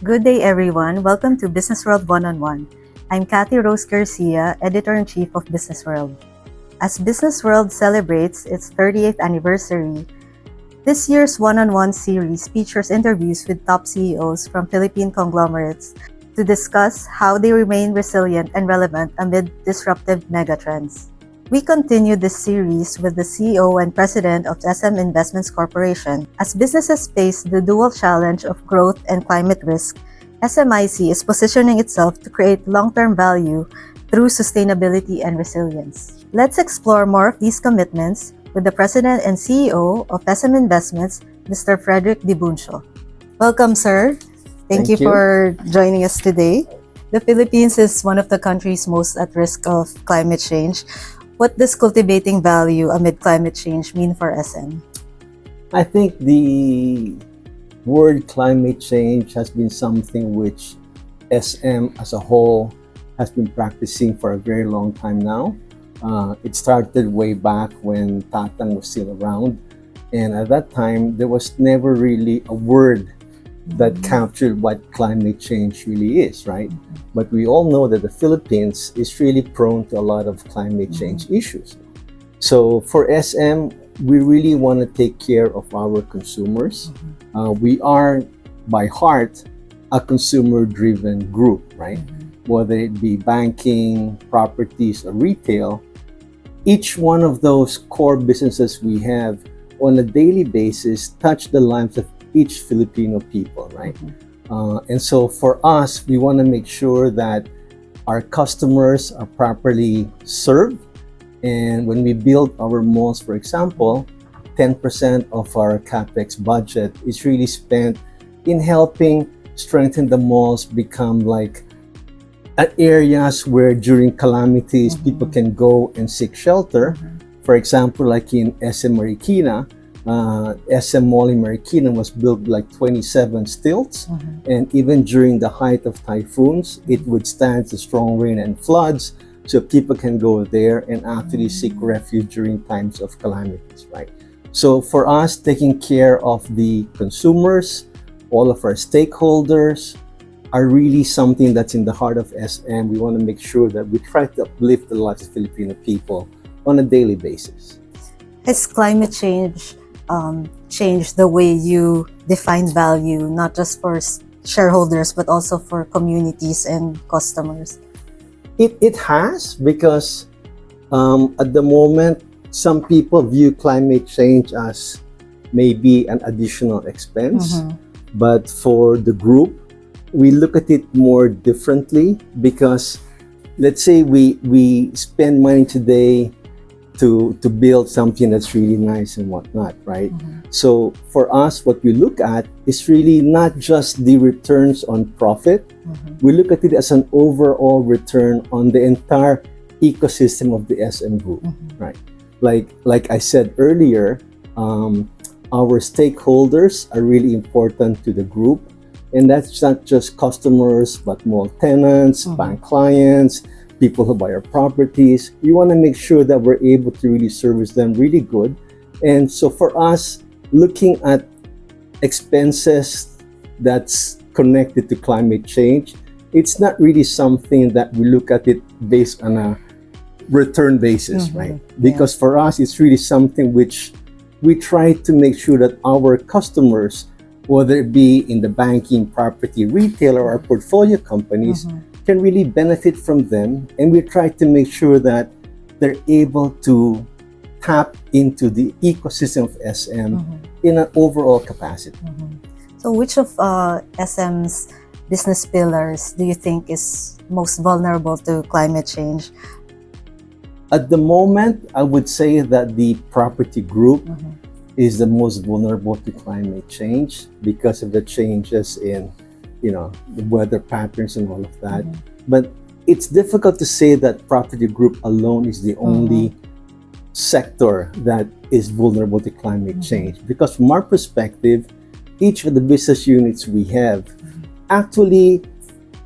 Good day, everyone. Welcome to Business World One-on-One. I'm Cathy Garcia, Editor-in-Chief of Business World. As Business World celebrates its 30th anniversary, this year's One-on-One series features interviews with top CEOs from Philippine conglomerates to discuss how they remain resilient and relevant amid disruptive megatrends. We continue this series with the CEO and President of SM Investments Corporation. As businesses face the dual challenge of growth and climate risk, SMIC is positioning itself to create long-term value through sustainability and resilience. Let's explore more of these commitments with the President and CEO of SM Investments, Mr. Frederic DyBuncio. Welcome, sir. Thank you for joining us today. The Philippines is one of the countries most at risk of climate change. What does cultivating value amid climate change mean for SM? I think the word climate change has been something which SM as a whole has been practicing for a very long time now. It started way back when Tatang was still around, and at that time there was never really a word that captured what climate change really is, right? But we all know that the Philippines is really prone to a lot of climate change issues. So for SM, we really want to take care of our consumers. We are, by heart, a consumer-driven group, right? Whether it be banking, properties, or retail, each one of those core businesses we have on a daily basis touch the lives of each Filipino people, right? And so for us, we want to make sure that our customers are properly served. And when we build our malls, for example, 10% of our CapEx budget is really spent in helping strengthen the malls become like areas where during calamities, people can go and seek shelter. For example, like in SM Marikina, SM Mall in Marikina was built like 27 stilts, and even during the height of typhoons, it withstands the strong rain and floods, so people can go there and actually seek refuge during times of calamities, right? So for us, taking care of the consumers, all of our stakeholders, are really something that's in the heart of SM. We want to make sure that we try to uplift the lives of Filipino people on a daily basis. Has climate change changed the way you define value, not just for shareholders, but also for communities and customers? It has, because at the moment, some people view climate change as maybe an additional expense. But for the group, we look at it more differently, because let's say we spend money today to build something that's really nice and whatnot, right? So for us, what we look at is really not just the returns on profit. We look at it as an overall return on the entire ecosystem of the SM group, right? Like I said earlier, our stakeholders are really important to the group, and that's not just customers, but mall tenants, bank clients, people who buy our properties. We want to make sure that we're able to really service them really good. And so for us, looking at expenses that's connected to climate change, it's not really something that we look at it based on a return basis, right? Because for us, it's really something which we try to make sure that our customers, whether it be in the banking, property, retail, or our portfolio companies, can really benefit from them. And we try to make sure that they're able to tap into the ecosystem of SM in an overall capacity. So which of SM's business pillars do you think is most vulnerable to climate change? At the moment, I would say that the property group is the most vulnerable to climate change because of the changes in the weather patterns and all of that. But it's difficult to say that property group alone is the only sector that is vulnerable to climate change, because from our perspective, each of the business units we have, actually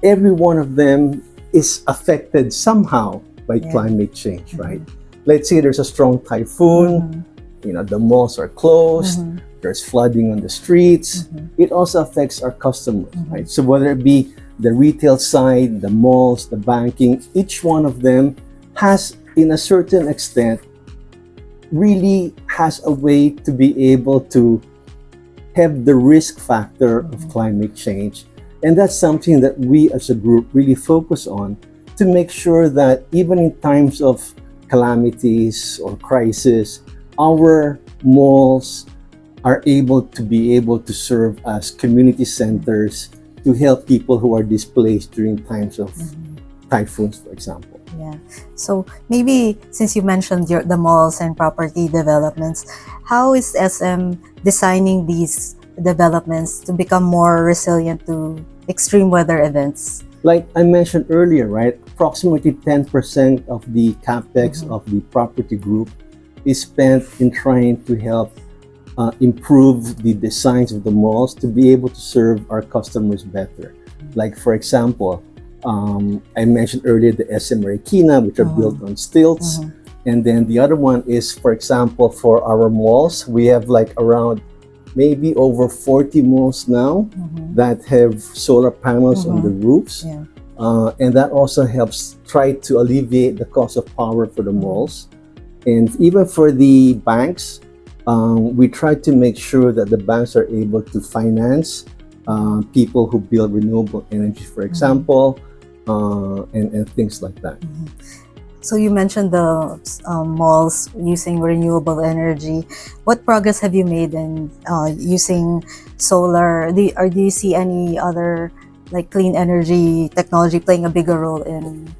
every one of them is affected somehow by climate change, right? Let's say there's a strong typhoon, the malls are closed, there's flooding on the streets, it also affects our customers, right? So whether it be the retail side, the malls, the banking, each one of them has, in a certain extent, really has a way to be able to have the risk factor of climate change. And that's something that we as a group really focus on to make sure that even in times of calamities or crisis, our malls are able to serve as community centers to help people who are displaced during times of typhoons, for example. Yeah. So maybe since you mentioned the malls and property developments, how is SM designing these developments to become more resilient to extreme weather events? Like I mentioned earlier, right? Approximately 10% of the capex of the property group is spent in trying to help improve the designs of the malls to be able to serve our customers better. Like for example, I mentioned earlier the SM Marikina, which are built on stilts. And then the other one is, for example, for our malls, we have like around maybe over 40 malls now that have solar panels on the roofs. Yeah. And that also helps try to alleviate the cost of power for the malls. And even for the banks, we try to make sure that the banks are able to finance people who build renewable energy, for example, and things like that. So you mentioned the malls using renewable energy. What progress have you made in using solar? Do you see any other like clean energy technology playing a bigger role in?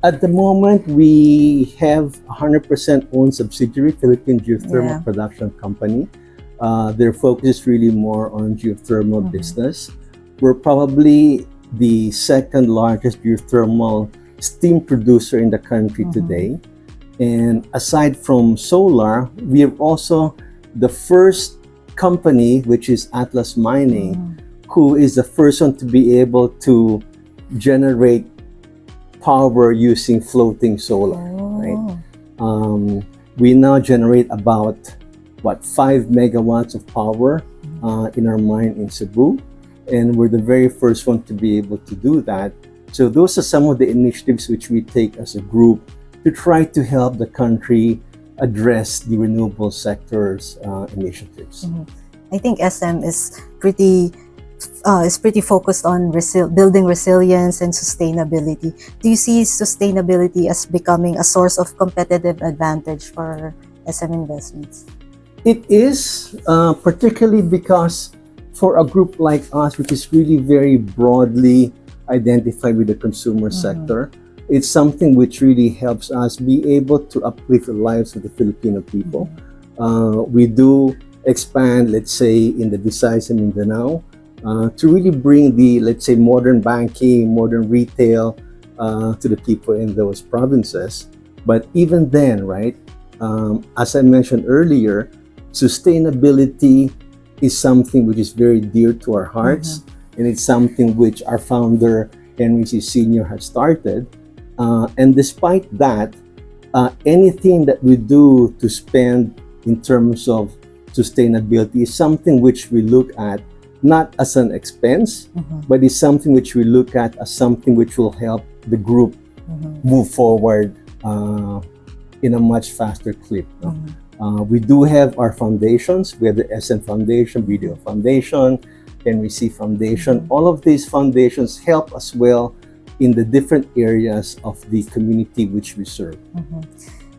At the moment, we have 100% owned subsidiary, Philippine Geothermal Production Company. Their focus is really more on geothermal business. We're probably the second largest geothermal steam producer in the country today. And aside from solar, we are also the first company, which is Atlas Mining, who is the first one to be able to generate power using floating solar, right? We now generate about 5 megawatts of power in our mine in Cebu, and we're the very first one to be able to do that. So those are some of the initiatives which we take as a group to try to help the country address the renewable sector's initiatives. I think SM is pretty focused on building resilience and sustainability. Do you see sustainability as becoming a source of competitive advantage for SM Investments? It is, particularly because for a group like us, which is really very broadly identified with the consumer sector, it's something which really helps us be able to uplift the lives of the Filipino people. We do expand, let's say, in the Visayas and Mindanao, to really bring the, let's say, modern banking, modern retail to the people in those provinces. But even then, right, as I mentioned earlier, sustainability is something which is very dear to our hearts, and it's something which our founder, Henry C. Sr. has started. And despite that, anything that we do to spend in terms of sustainability is something which we look at not as an expense, but it's something which we look at as something which will help the group move forward in a much faster clip. We do have our foundations. We have the SM Foundation, BDO Foundation, Henry C. Foundation. All of these foundations help as well in the different areas of the community which we serve.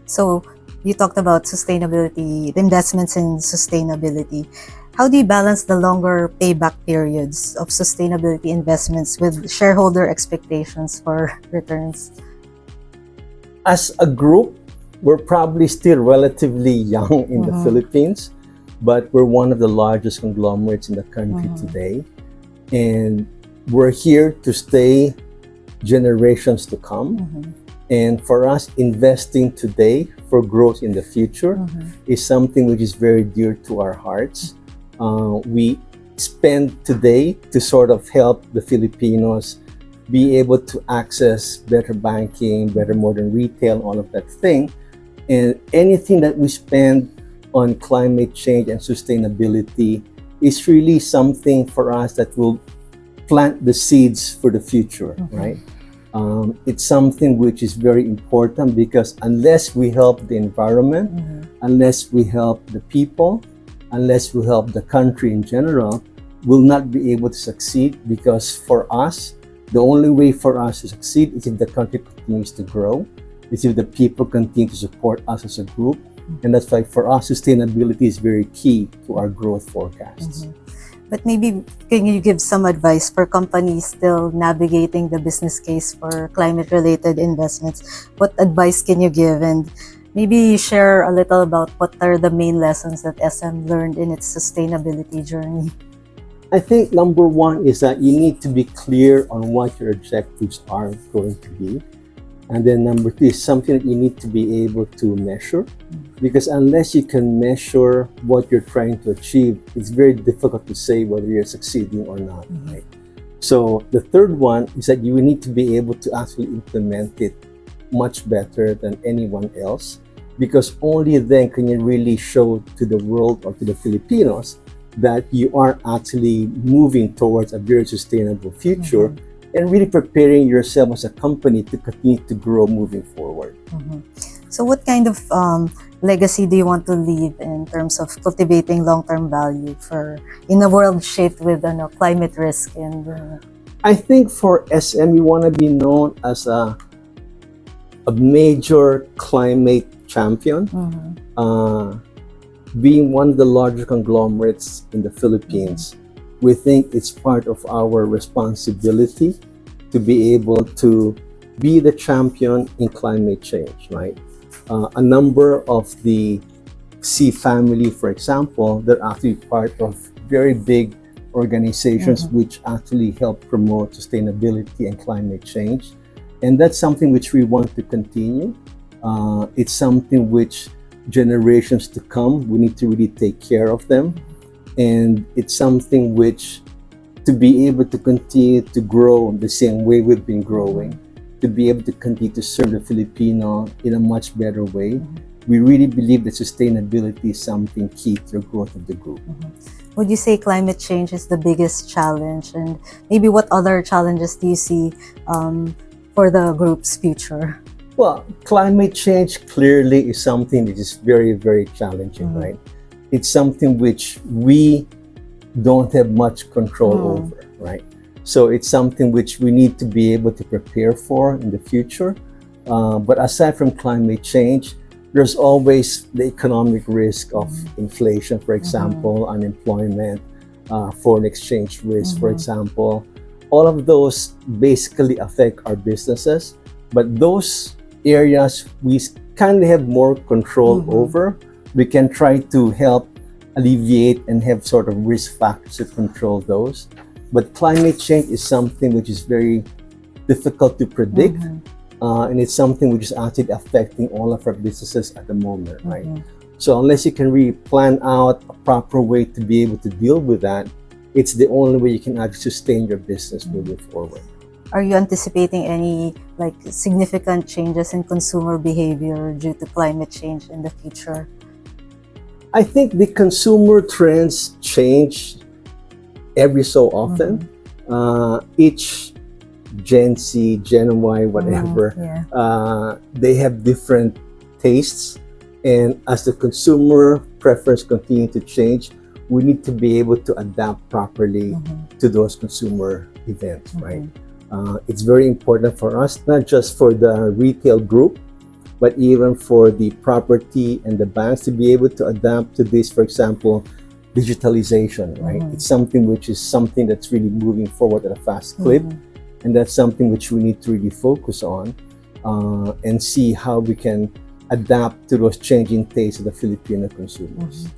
So you talked about sustainability, investments in sustainability. How do you balance the longer payback periods of sustainability investments with shareholder expectations for returns? As a group, we're probably still relatively young in the Philippines, but we're one of the largest conglomerates in the country today. And we're here to stay generations to come. And for us, investing today for growth in the future is something which is very dear to our hearts. We spend today to sort of help the Filipinos be able to access better banking, better modern retail, all of that thing. And anything that we spend on climate change and sustainability is really something for us that will plant the seeds for the future, right? It's something which is very important because unless we help the environment, unless we help the people, unless we help the country in general, we'll not be able to succeed, because for us, the only way for us to succeed is if the country continues to grow, is if the people continue to support us as a group. And that's why for us, sustainability is very key to our growth forecasts. But maybe can you give some advice for companies still navigating the business case for climate-related investments? What advice can you give? And maybe share a little about what are the main lessons that SM learned in its sustainability journey. I think number one is that you need to be clear on what your objectives are going to be. And then number two is something that you need to be able to measure, because unless you can measure what you're trying to achieve, it's very difficult to say whether you're succeeding or not. Right? So the third one is that you need to be able to actually implement it much better than anyone else, because only then can you really show to the world or to the Filipinos that you are actually moving towards a very sustainable future and really preparing yourself as a company to continue to grow moving forward. So what kind of legacy do you want to leave in terms of cultivating long-term value in a world shaped with climate risk? And I think for SM, you want to be known as a major climate champion, being one of the larger conglomerates in the Philippines. We think it's part of our responsibility to be able to be the champion in climate change, right? A number of the C family, for example, they're actually part of very big organizations which actually help promote sustainability and climate change. And that's something which we want to continue. It's something which generations to come, we need to really take care of them. And it's something which, to be able to continue to grow the same way we've been growing, to be able to continue to serve the Filipino in a much better way, we really believe that sustainability is something key to the growth of the group. Would you say climate change is the biggest challenge? And maybe what other challenges do you see for the group's future? Well, climate change clearly is something that is very, very challenging, right? It's something which we don't have much control over, right? So it's something which we need to be able to prepare for in the future. But aside from climate change, there's always the economic risk of inflation, for example, unemployment, foreign exchange risk, for example. All of those basically affect our businesses, but those areas we kind of have more control over. We can try to help alleviate and have sort of risk factors to control those. But climate change is something which is very difficult to predict, and it's something which is actually affecting all of our businesses at the moment, right? So unless you can really plan out a proper way to be able to deal with that, it's the only way you can actually sustain your business moving forward. Are you anticipating any significant changes in consumer behavior due to climate change in the future? I think the consumer trends change every so often. Each Gen Z, Gen Y, whatever, they have different tastes. And as the consumer preference continue to change, we need to be able to adapt properly to those consumer events, right? It's very important for us, not just for the retail group, but even for the property and the banks to be able to adapt to this, for example, digitalization, right? It's something that's really moving forward at a fast clip. And that's something which we need to really focus on and see how we can adapt to those changing tastes of the Filipino consumers.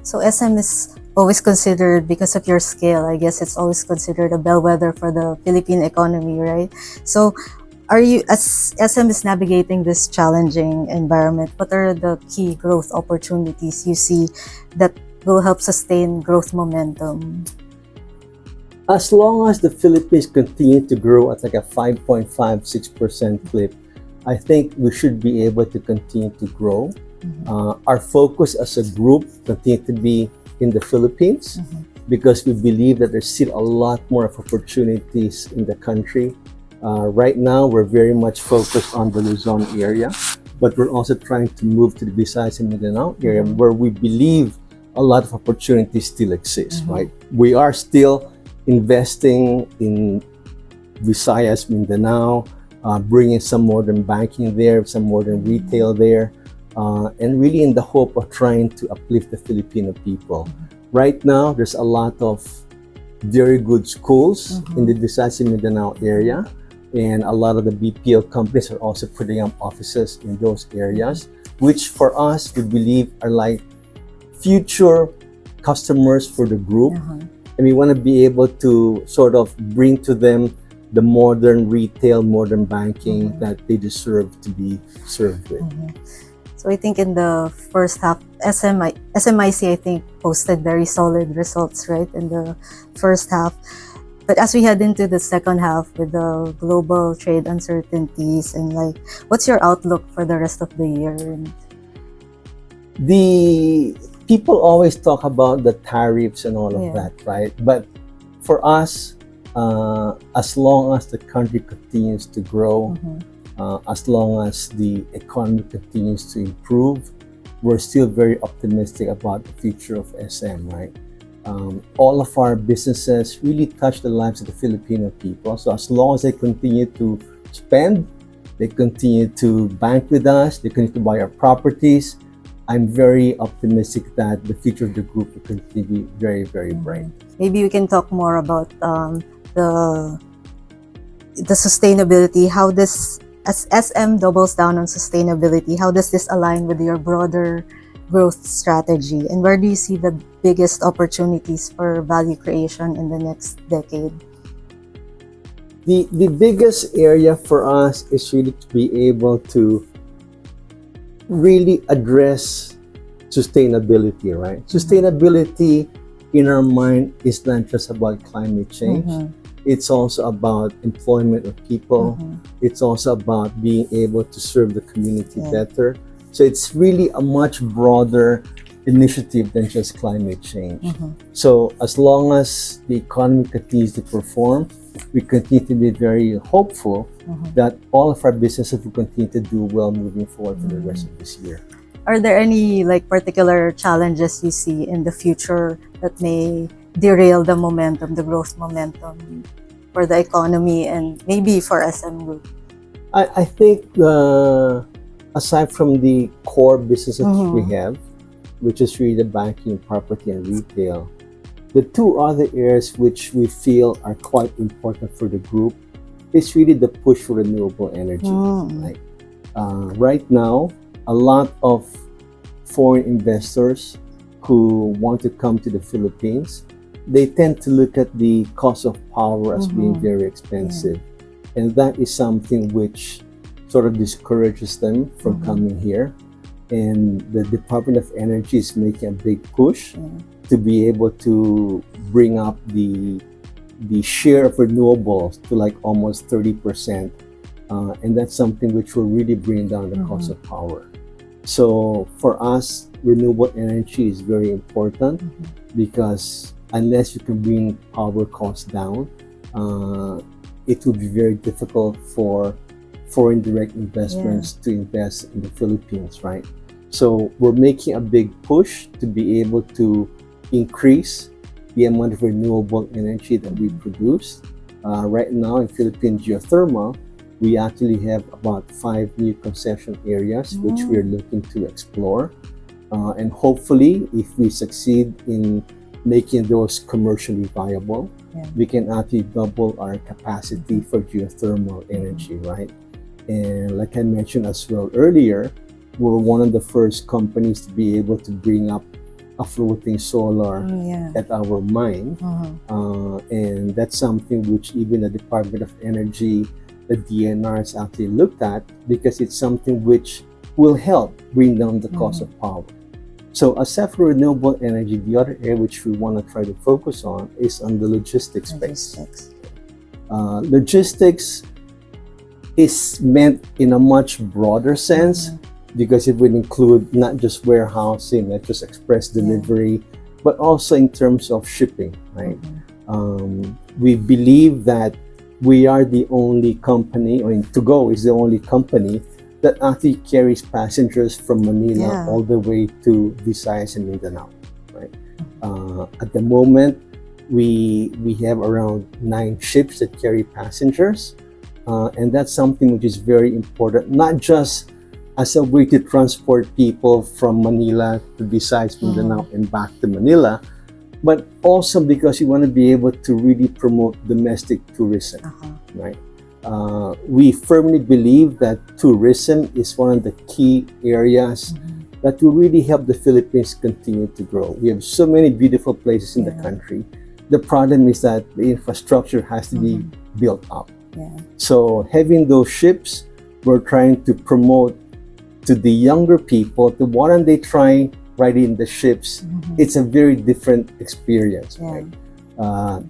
So SM is always considered, because of your scale, I guess it's always considered a bellwether for the Philippine economy, right? So are you, as SM is navigating this challenging environment, what are the key growth opportunities you see that will help sustain growth momentum? As long as the Philippines continue to grow at like a 5.56% clip, I think we should be able to continue to grow. Our focus as a group continues to be in the Philippines because we believe that there's still a lot more of opportunities in the country. Right now, we're very much focused on the Luzon area, but we're also trying to move to the Visayas and Mindanao area where we believe a lot of opportunities still exist, right? We are still investing in Visayas, Mindanao, bringing some modern banking there, some modern retail there, and really in the hope of trying to uplift the Filipino people. Right now, there's a lot of very good schools in the Visayas and Mindanao area, and a lot of the BPO companies are also putting up offices in those areas, which for us, we believe are like future customers for the group. And we want to be able to sort of bring to them the modern retail, modern banking that they deserve to be served with. So I think in the first half, SMIC, I think, posted very solid results, right, in the first half. But as we head into the second half with the global trade uncertainties, and like, what's your outlook for the rest of the year? The people always talk about the tariffs and all of that, right? But for us, as long as the country continues to grow, as long as the economy continues to improve, we're still very optimistic about the future of SM, right? All of our businesses really touch the lives of the Filipino people. So as long as they continue to spend, they continue to bank with us, they continue to buy our properties, I'm very optimistic that the future of the group will continue to be very, very bright. Maybe we can talk more about the sustainability. How this, as SM doubles down on sustainability, how does this align with your broader growth strategy? And where do you see the biggest opportunities for value creation in the next decade? The biggest area for us is really to be able to really address sustainability, right? Sustainability in our mind is not just about climate change. It's also about employment of people. It's also about being able to serve the community better. So it's really a much broader initiative than just climate change. So as long as the economy continues to perform, we continue to be very hopeful that all of our businesses will continue to do well moving forward for the rest of this year. Are there any like particular challenges you see in the future that may derail the momentum, the growth momentum for the economy and maybe for SM Group? I think aside from the core businesses we have, which is really the banking, property, and retail, the two other areas which we feel are quite important for the group is really the push for renewable energy. Right? Right now, a lot of foreign investors who want to come to the Philippines, they tend to look at the cost of power as being very expensive. And that is something which sort of discourages them from coming here. And the Department of Energy is making a big push to be able to bring up the share of renewables to like almost 30%. And that's something which will really bring down the cost of power. So for us, renewable energy is very important because unless you can bring power costs down, it will be very difficult for foreign direct investments to invest in the Philippines, right? So we're making a big push to be able to increase the amount of renewable energy that we produce. Right now in Philippine geothermal, we actually have about 5 new concession areas which we're looking to explore. And hopefully, if we succeed in making those commercially viable, we can actually double our capacity for geothermal energy, right? And like I mentioned as well earlier, we're one of the first companies to be able to bring up a floating solar at our mine. And that's something which even the Department of Energy, the DNR has actually looked at because it's something which will help bring down the cost of power. So aside from renewable energy, the other area which we want to try to focus on is on the logistics space. Logistics is meant in a much broader sense because it would include not just warehousing, not just express delivery, but also in terms of shipping, right? We believe that we are the only company, or To Go is the only company that actually carries passengers from Manila all the way to Visayas and Mindanao, right? At the moment, we have around 9 ships that carry passengers, and that's something which is very important, not just as a way to transport people from Manila to Visayas, Mindanao, and back to Manila, but also because you want to be able to really promote domestic tourism, right? We firmly believe that tourism is one of the key areas that will really help the Philippines continue to grow. We have so many beautiful places in the country. The problem is that the infrastructure has to be built up. So having those ships, we're trying to promote to the younger people to why don't they try riding the ships. It's a very different experience, right?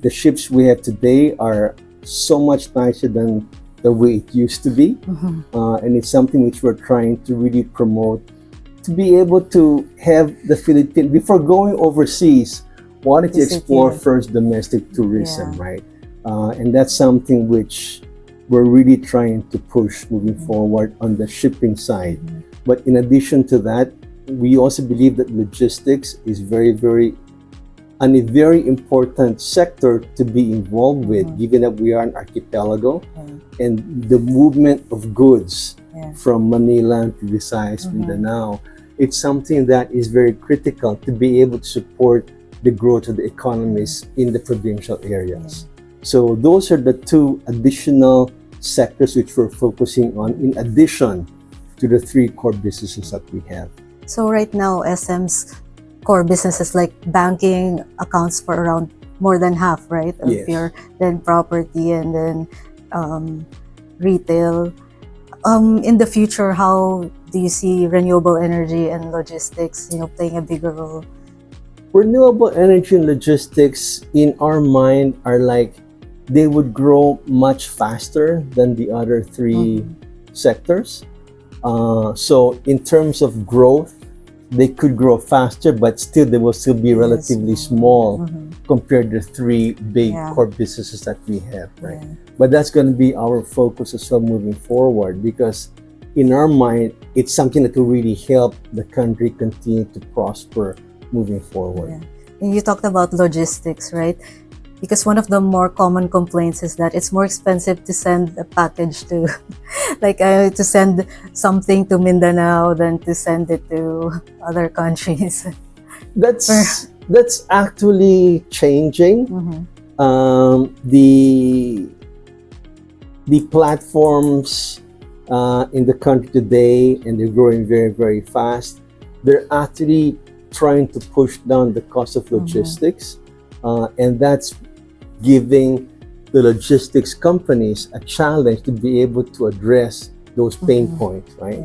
The ships we have today are so much nicer than the way it used to be, and it's something which we're trying to really promote, to be able to have the Philippines, before going overseas, why don't you explore first domestic tourism, right? And that's something which we're really trying to push moving forward on the shipping side. But in addition to that, we also believe that logistics is a very important sector to be involved with, given that we are an archipelago, and the movement of goods from Manila to Visayas, Mindanao, it's something that is very critical to be able to support the growth of the economies in the provincial areas. So those are the 2 additional sectors which we're focusing on, in addition to the 3 core businesses that we have. So right now, SM's core businesses like banking accounts for around more than half, right? Of your then property and then retail. In the future, how do you see renewable energy and logistics, playing a bigger role? Renewable energy and logistics, in our mind, are like they would grow much faster than the other 3 sectors. So in terms of growth, they could grow faster, but still they will still be relatively small compared to 3 big core businesses that we have, right? But that's going to be our focus as well moving forward, because in our mind, it's something that will really help the country continue to prosper moving forward. And you talked about logistics, right? Because one of the more common complaints is that it's more expensive to send a package to, to send something to Mindanao than to send it to other countries. That's actually changing. The platforms in the country today, and they're growing very, very fast. They're actually trying to push down the cost of logistics, and that's giving the logistics companies a challenge to be able to address those pain points, right?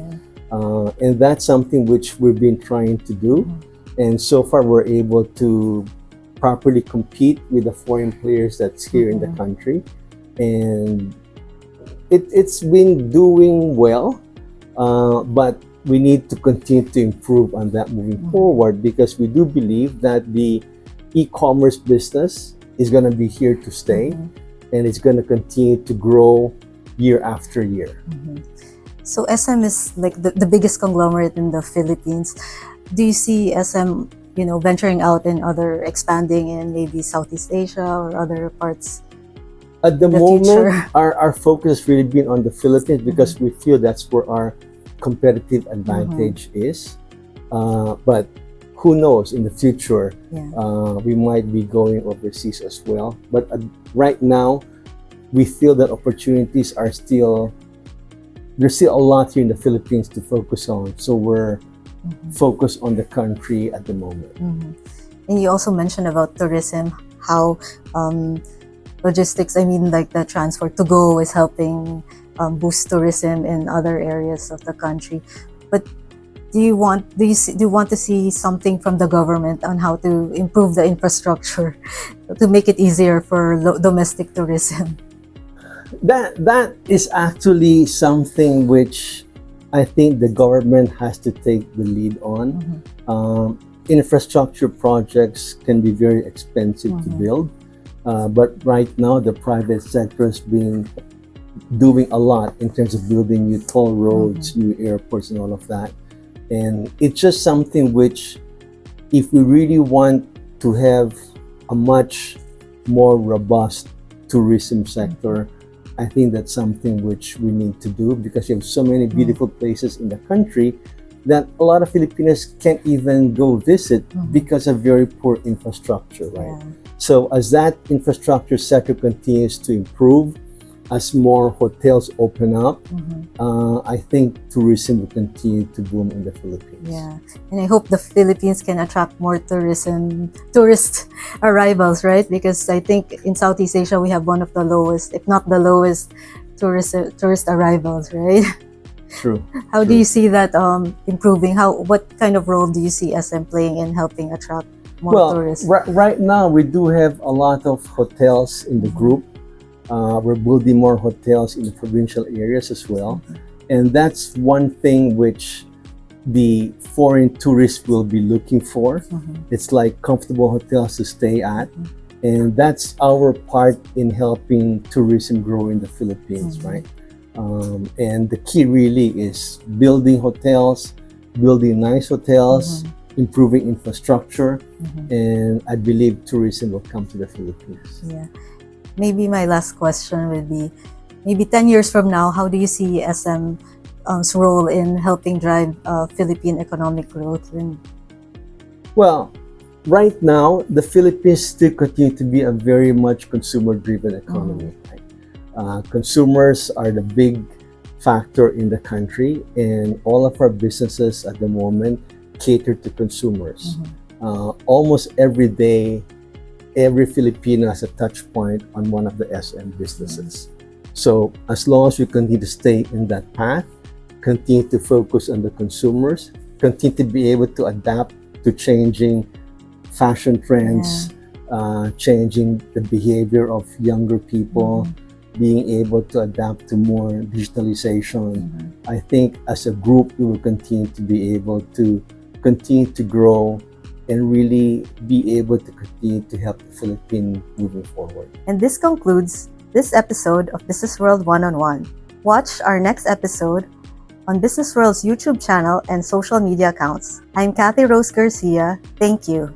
And that's something which we've been trying to do, and so far we're able to properly compete with the foreign players that's here in the country, and it's been doing well, but we need to continue to improve on that moving forward, because we do believe that the e-commerce business is going to be here to stay, and it's going to continue to grow year after year. So SM is like the biggest conglomerate in the Philippines. Do you see SM, venturing out and expanding in maybe Southeast Asia or other parts? At the moment, our focus has really been on the Philippines, because we feel that's where our competitive advantage is. But who knows, in the future, we might be going overseas as well. But right now, we feel that opportunities are there's still a lot here in the Philippines to focus on. So we're focused on the country at the moment. And you also mentioned about tourism, how logistics, like the transport to go is helping boost tourism in other areas of the country. But do you want to see something from the government on how to improve the infrastructure to make it easier for domestic tourism? That is actually something which I think the government has to take the lead on. Infrastructure projects can be very expensive to build, but right now the private sector has been doing a lot in terms of building new toll roads, new airports, and all of that. And it's just something which, if we really want to have a much more robust tourism sector, I think that's something which we need to do, because you have so many beautiful places in the country that a lot of Filipinos can't even go visit because of very poor infrastructure, right? So as that infrastructure sector continues to improve, as more hotels open up, I think tourism will continue to boom in the Philippines. Yeah, and I hope the Philippines can attract more tourist arrivals, right? Because I think in Southeast Asia we have one of the lowest, if not the lowest, tourist arrivals, right? True. How do you see that improving? What kind of role do you see SM playing in helping attract more tourists? Right now we do have a lot of hotels in the group. We're building more hotels in the provincial areas as well. And that's one thing which the foreign tourists will be looking for. It's like comfortable hotels to stay at. And that's our part in helping tourism grow in the Philippines, right? And the key really is building hotels, building nice hotels, improving infrastructure, and I believe tourism will come to the Philippines. Yeah. Maybe my last question would be, maybe 10 years from now, how do you see SM's role in helping drive Philippine economic growth? Well, right now, the Philippines still continue to be a very much consumer-driven economy. Right? Consumers are the big factor in the country, and all of our businesses at the moment cater to consumers. Almost every day, every Filipino has a touch point on one of the SM businesses. So as long as we continue to stay in that path, continue to focus on the consumers, continue to be able to adapt to changing fashion trends, changing the behavior of younger people, being able to adapt to more digitalization. I think as a group, we will continue to be able to continue to grow and really be able to continue to help the Philippines moving forward. And this concludes this episode of Business World One-on-One. Watch our next episode on Business World's YouTube channel and social media accounts. I'm Cathy Rose Garcia. Thank you.